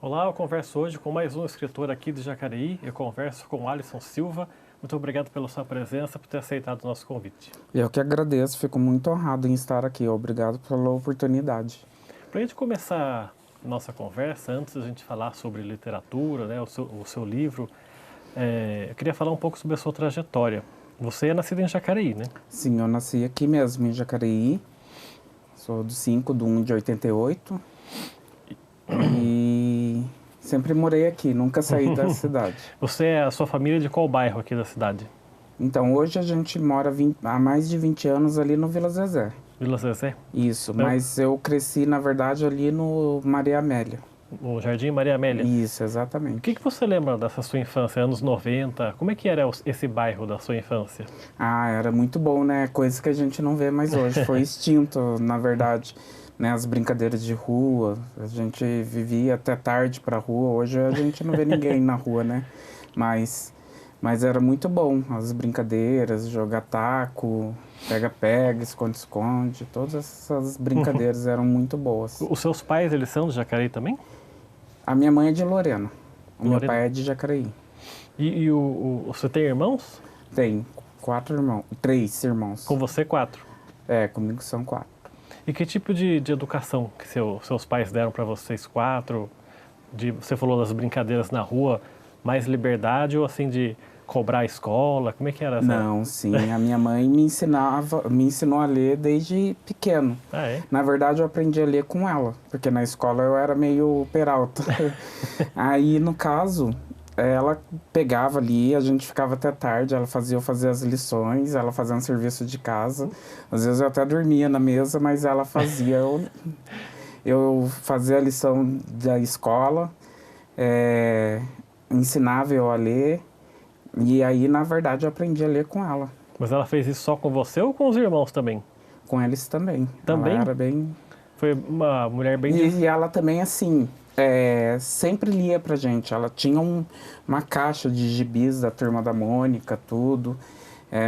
Olá, eu converso hoje com mais um escritor aqui de Jacareí. Eu converso com Alisson Silva. Muito obrigado pela sua presença, por ter aceitado o nosso convite. Eu que agradeço, fico muito honrado em estar aqui. Obrigado pela oportunidade. Para a gente começar nossa conversa, antes da gente falar sobre literatura, né, o seu livro, eu queria falar um pouco sobre a sua trajetória. Você é nascido em Jacareí, né? Sim, eu nasci aqui mesmo, em Jacareí. Sou do 5/1 de 88. E sempre morei aqui, nunca saí da cidade. Você é a sua família de qual bairro aqui da cidade? Então, hoje a gente mora há mais de 20 anos ali no Vila Zezé. Vila Zezé? Isso, mas eu cresci, na verdade, ali no Maria Amélia. No Jardim Maria Amélia? Isso, O exatamente. que você lembra dessa sua infância, anos 90? Como é que era esse bairro da sua infância? Ah, era muito bom, né? Coisa que a gente não vê mais hoje. Foi extinto, na verdade. Né, as brincadeiras de rua, a gente vivia até tarde pra rua. Hoje a gente não vê ninguém na rua, né? Mas era muito bom. As brincadeiras, jogar taco, pega-pega, esconde-esconde. Todas essas brincadeiras eram muito boas. Os seus pais, eles são de Jacareí também? A minha mãe é de Lorena. O meu Lorena. pai é de Jacareí. E você tem irmãos? Tem 3 irmãos. Com você, 4. É, comigo são 4. E que tipo de educação que seus pais deram para vocês 4? Você falou das brincadeiras na rua, mais liberdade ou assim de cobrar a escola? Como é que era essa? Não, sim. A minha mãe me ensinou a ler desde pequeno. Ah, é? Na verdade, eu aprendi a ler com ela, porque na escola eu era meio peralta. Aí, no caso, ela pegava ali, a gente ficava até tarde, ela fazia eu fazer as lições, ela fazia um serviço de casa. Às vezes eu até dormia na mesa, mas ela fazia. Eu fazia a lição da escola, ensinava eu a ler, e aí, na verdade, eu aprendi a ler com ela. Mas ela fez isso só com você ou com os irmãos também? Com eles também. Também? Ela era bem... Foi uma mulher bem... E ela também, assim, sempre lia pra gente. Ela tinha uma caixa de gibis da Turma da Mônica, tudo.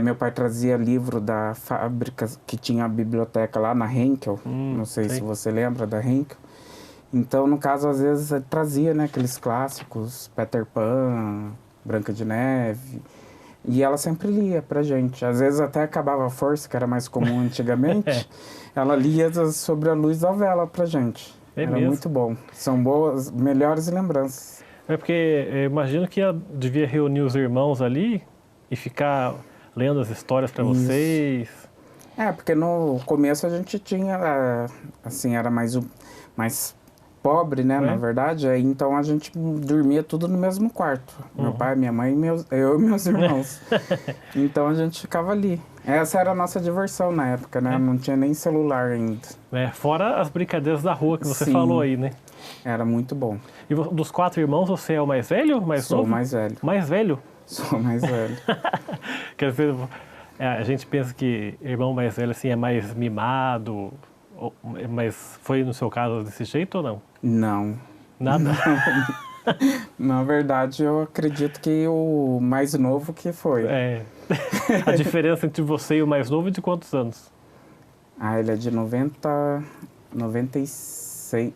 Meu pai trazia livro da fábrica, que tinha a biblioteca lá na Henkel. Não sei se você lembra da Henkel. Então, no caso, às vezes, trazia, né, aqueles clássicos, Peter Pan, Branca de Neve. E ela sempre lia pra gente. Às vezes até acabava a força, que era mais comum antigamente. Ela lia sobre a luz da vela pra gente. Era mesmo? muito bom. São boas, melhores lembranças. É porque eu imagino que ela devia reunir os irmãos ali e ficar lendo as histórias para vocês. Porque no começo a gente tinha, assim, era mais pobre, né, na verdade. Aí, então a gente dormia tudo no mesmo quarto. Meu pai, minha mãe, eu e meus irmãos. Então a gente ficava ali. Essa era a nossa diversão na época, né? Não tinha nem celular ainda. Fora as brincadeiras da rua que você Sim. falou aí, né? Era muito bom. E dos 4 irmãos, você é o mais velho? Mais Sou novo? o mais velho. Mais velho? Sou o mais velho. Quer dizer, a gente pensa que irmão mais velho assim, é mais mimado, mas foi no seu caso desse jeito ou não? Não. Nada? Na verdade, eu acredito que o mais novo que foi. A diferença entre você e o mais novo é de quantos anos? Ele é de 96,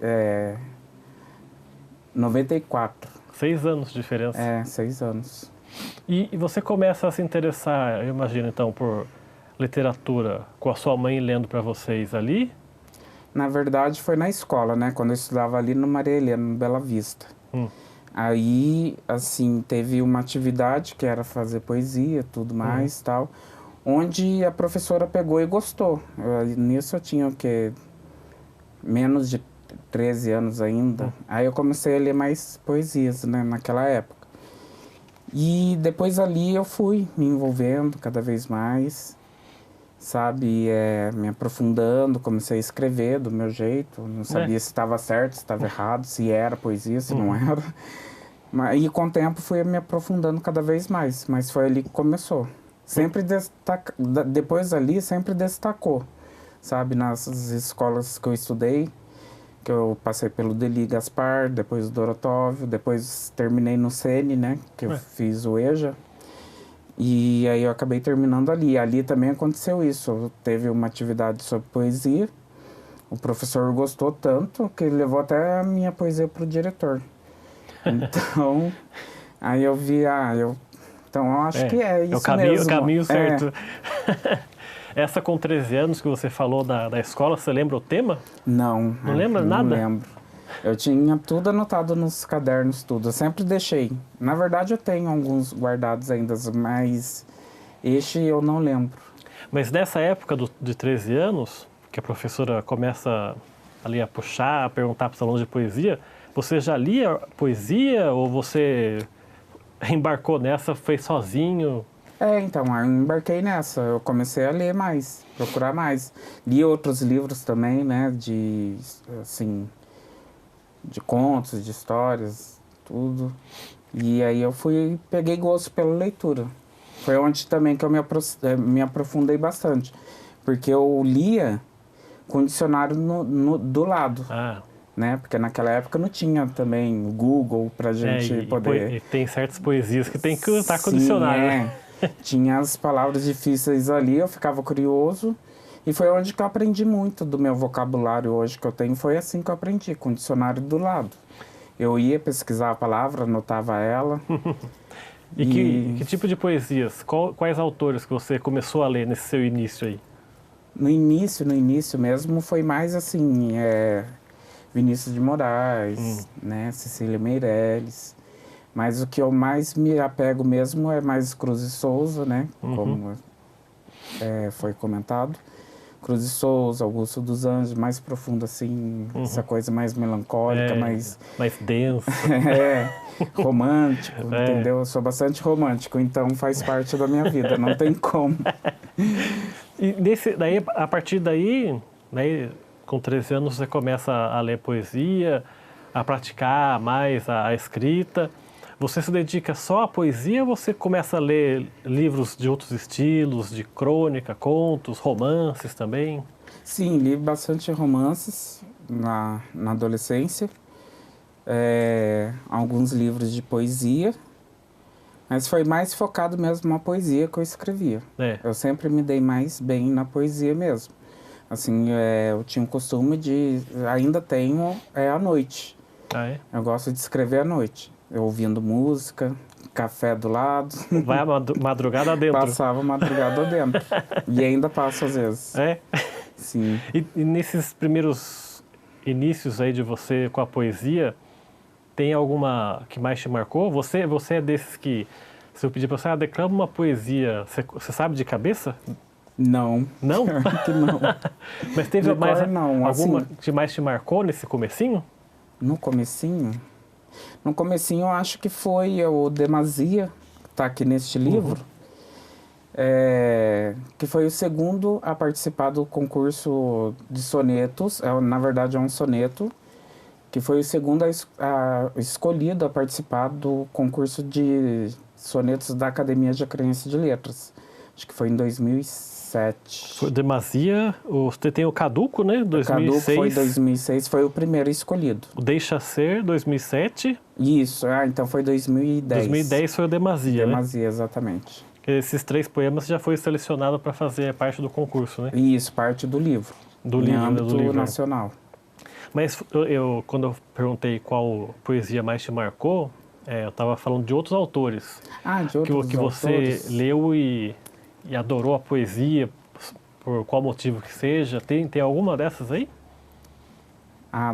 94. 6 anos de diferença. 6 anos. E você começa a se interessar, eu imagino, então, por literatura com a sua mãe lendo para vocês ali? Na verdade, foi na escola, né? Quando eu estudava ali no Maria Helena, no Bela Vista. Aí, assim, teve uma atividade que era fazer poesia, tudo mais, tal, onde a professora pegou e gostou. Nisso eu tinha, o quê? Menos de 13 anos ainda. Aí eu comecei a ler mais poesias, né, naquela época. E depois ali eu fui me envolvendo cada vez mais, sabe, me aprofundando, comecei a escrever do meu jeito, não sabia se estava certo, se estava errado, se era poesia, se não era. E com o tempo fui me aprofundando cada vez mais, mas foi ali que começou. Sempre depois ali sempre destacou, sabe, nas escolas que eu estudei, que eu passei pelo Deli Gaspar, depois o Dorotóvio, depois terminei no Sene, né, que eu fiz o EJA. E aí eu acabei terminando ali. Ali também aconteceu isso. Teve uma atividade sobre poesia. O professor gostou tanto que ele levou até a minha poesia para o diretor. Então, aí eu vi, então eu acho que é isso mesmo. O caminho certo. Essa com 13 anos que você falou da escola, você lembra o tema? Não. Não lembra nada? Não lembro. Eu tinha tudo anotado nos cadernos, tudo. Eu sempre deixei. Na verdade, eu tenho alguns guardados ainda, mas este eu não lembro. Mas nessa época de 13 anos, que a professora começa ali a puxar, a perguntar para os alunos de poesia, você já lia poesia ou você embarcou nessa, fez sozinho? Então, eu embarquei nessa. Eu comecei a ler mais, procurar mais. Li outros livros também, né, de contos, de histórias, tudo. E aí eu peguei gosto pela leitura. Foi onde também que eu me aprofundei bastante. Porque eu lia com o dicionário do lado. Né? Porque naquela época não tinha também o Google pra gente poder... E tem certas poesias que tem que estar com o dicionário. Tinha as palavras difíceis ali, eu ficava curioso. E foi onde que eu aprendi muito do meu vocabulário hoje que eu tenho. Foi assim que eu aprendi, com o dicionário do lado. Eu ia pesquisar a palavra, anotava ela. E que tipo de poesias? Quais autores que você começou a ler nesse seu início aí? No início mesmo, foi mais assim, Vinícius de Moraes, né, Cecília Meirelles. Mas o que eu mais me apego mesmo é mais Cruz e Souza, né, como foi comentado. Cruz e Souza, Augusto dos Anjos, mais profundo assim, essa coisa mais melancólica, mais densa. Romântico, entendeu? Eu sou bastante romântico, então faz parte da minha vida, não tem como. E a partir daí, com 13 anos, você começa a ler poesia, a praticar mais a escrita. Você se dedica só à poesia ou você começa a ler livros de outros estilos, de crônica, contos, romances também? Sim, li bastante romances na adolescência, alguns livros de poesia, mas foi mais focado mesmo na poesia que eu escrevia. Eu sempre me dei mais bem na poesia mesmo. Assim, eu tinha o costume ainda tenho, à noite. Eu gosto de escrever à noite. Eu ouvindo música, café do lado. Vai a madrugada dentro. Passava a madrugada dentro. E ainda passo às vezes. Sim. E nesses primeiros inícios aí de você com a poesia, tem alguma que mais te marcou? Você é desses que, se eu pedir para você, declama uma poesia, você sabe de cabeça? Não. Não? Claro que não. Mas teve alguma que mais te marcou nesse comecinho? No comecinho? No comecinho eu acho que foi o Demasia, que está aqui neste livro, que foi o segundo a participar do concurso de sonetos. Na verdade é um soneto, que foi o segundo escolhido a participar do concurso de sonetos da Academia de Crença de Letras. Acho que foi em 2007. Foi Demasia, você tem o Caduco, né? 2006. O Caduco foi 2006, foi o primeiro escolhido. O Deixa Ser, 2007. Isso, então foi 2010. 2010 foi o Demasia, Demasia, exatamente. Esses 3 poemas já foi selecionado para fazer parte do concurso, né? Isso, parte do livro. Do livro nacional. Mas quando eu perguntei qual poesia mais te marcou, eu estava falando de outros autores. De outros autores. Que você leu e adorou a poesia, por qual motivo que seja. Tem alguma dessas aí?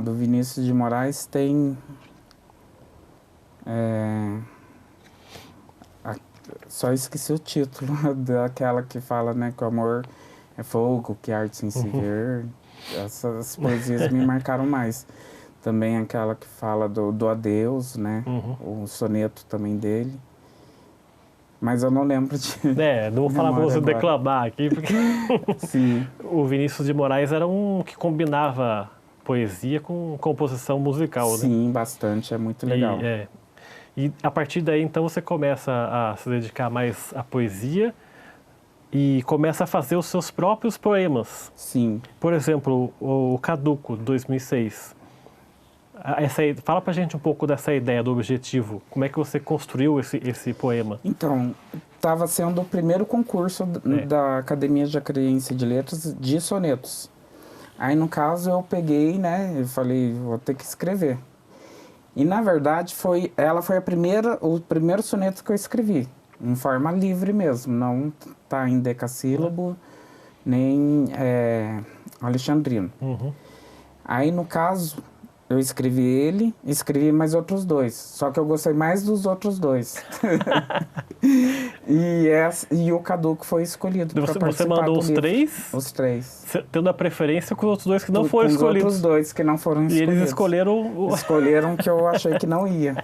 Do Vinícius de Moraes tem... só esqueci o título daquela que fala, né, que o amor é fogo, que arte sem se ver. Essas poesias me marcaram mais. Também aquela que fala do adeus, né, o soneto também dele. Mas eu não lembro de... não vou falar para você agora declamar aqui, porque Sim. O Vinícius de Moraes era um que combinava poesia com composição musical, né? Sim, bastante, é muito legal. E a partir daí, então, você começa a se dedicar mais à poesia e começa a fazer os seus próprios poemas. Sim. Por exemplo, o Caduco, de 2006. Fala pra gente um pouco dessa ideia, do objetivo. Como é que você construiu esse poema? Então, estava sendo o primeiro concurso da Academia de Acadência de Letras de sonetos. Aí, no caso, eu peguei, né, eu falei, vou ter que escrever. E, na verdade, ela foi o primeiro soneto que eu escrevi, em forma livre mesmo, não tá em decassílabo, nem alexandrino. Uhum. Aí, no caso, eu escrevi mais outros dois, só que eu gostei mais dos outros dois. E o Caduco foi escolhido para participar Você mandou do os livro. três? Os três. Tendo a preferência com os outros dois que não foram Com escolhidos. os outros dois que não foram E escolhidos. eles escolheram Escolheram que eu achei que não ia.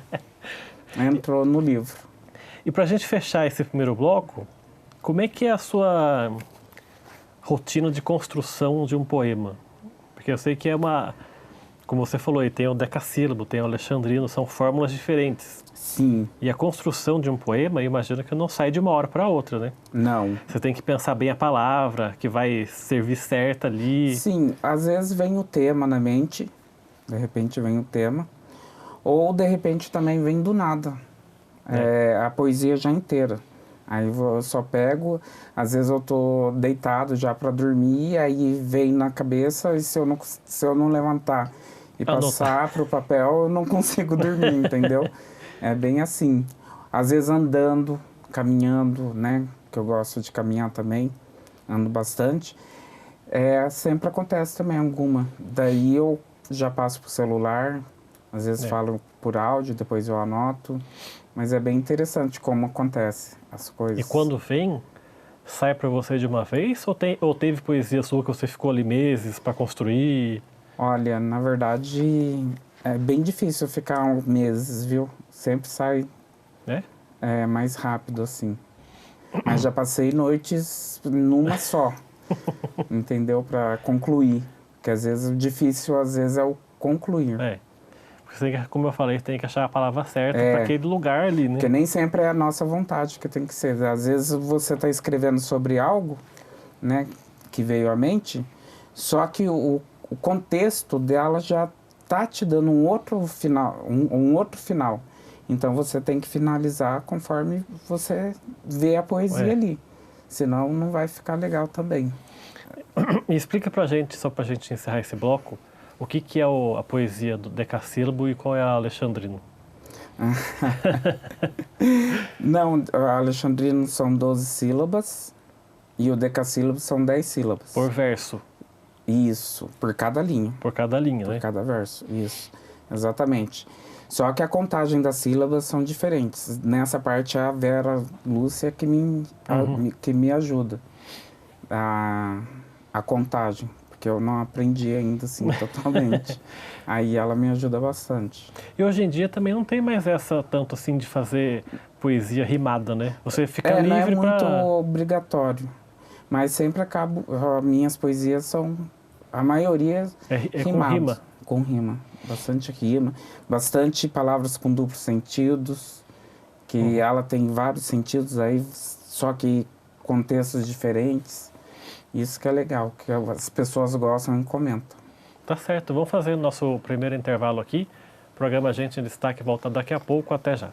Entrou no livro. E para a gente fechar esse primeiro bloco, como é que é a sua rotina de construção de um poema? Porque eu sei que como você falou aí, tem o decassílabo, tem o alexandrino, são fórmulas diferentes. Sim. E a construção de um poema, eu imagino que não sai de uma hora para outra, né? Não. Você tem que pensar bem a palavra, que vai servir certa ali. Sim, às vezes vem o tema na mente, de repente vem o tema, ou de repente também vem do nada, a poesia já inteira. Aí eu só pego, às vezes eu tô deitado já para dormir, aí vem na cabeça e se eu não levantar e passar pro papel, eu não consigo dormir, entendeu? É bem assim. Às vezes andando, caminhando, né? Que eu gosto de caminhar também, ando bastante. Sempre acontece também alguma. Daí eu já passo pro celular, às vezes falo por áudio, depois eu anoto. Mas é bem interessante como acontece as coisas. E quando vem, sai para você de uma vez? Ou teve poesia sua que você ficou ali meses para construir? Olha, na verdade, é bem difícil ficar meses, viu? Sempre sai mais rápido, assim. Mas já passei noites numa só, entendeu? Para concluir. Porque às vezes o difícil, às vezes, é o concluir. Porque, como eu falei, tem que achar a palavra certa para aquele lugar ali, né? Porque nem sempre é a nossa vontade que tem que ser. Às vezes você está escrevendo sobre algo, né, que veio à mente, só que o contexto dela já tá te dando um outro final. Então você tem que finalizar conforme você vê a poesia ali. Senão não vai ficar legal também. E explica pra gente, só pra gente encerrar esse bloco, o que é a poesia do decassílabo e qual é a alexandrino? Não, a alexandrino são 12 sílabas e o decassílabo são 10 sílabas. Por verso? Isso, por cada linha. Por cada linha, né? Por cada verso, isso. Exatamente. Só que a contagem das sílabas são diferentes. Nessa parte, a Vera Lúcia que me ajuda a contagem. Porque eu não aprendi ainda, assim, totalmente. Aí ela me ajuda bastante. E hoje em dia também não tem mais essa tanto assim de fazer poesia rimada, né? Você fica livre não é muito obrigatório. Mas sempre minhas poesias são, a maioria com rima. Com rima. Bastante rima. Bastante palavras com duplos sentidos. Que ela tem vários sentidos aí, só que contextos diferentes. Isso que é legal, que as pessoas gostam e comentam. Tá certo, vamos fazer o nosso primeiro intervalo aqui. O programa Gente em Destaque volta daqui a pouco, até já.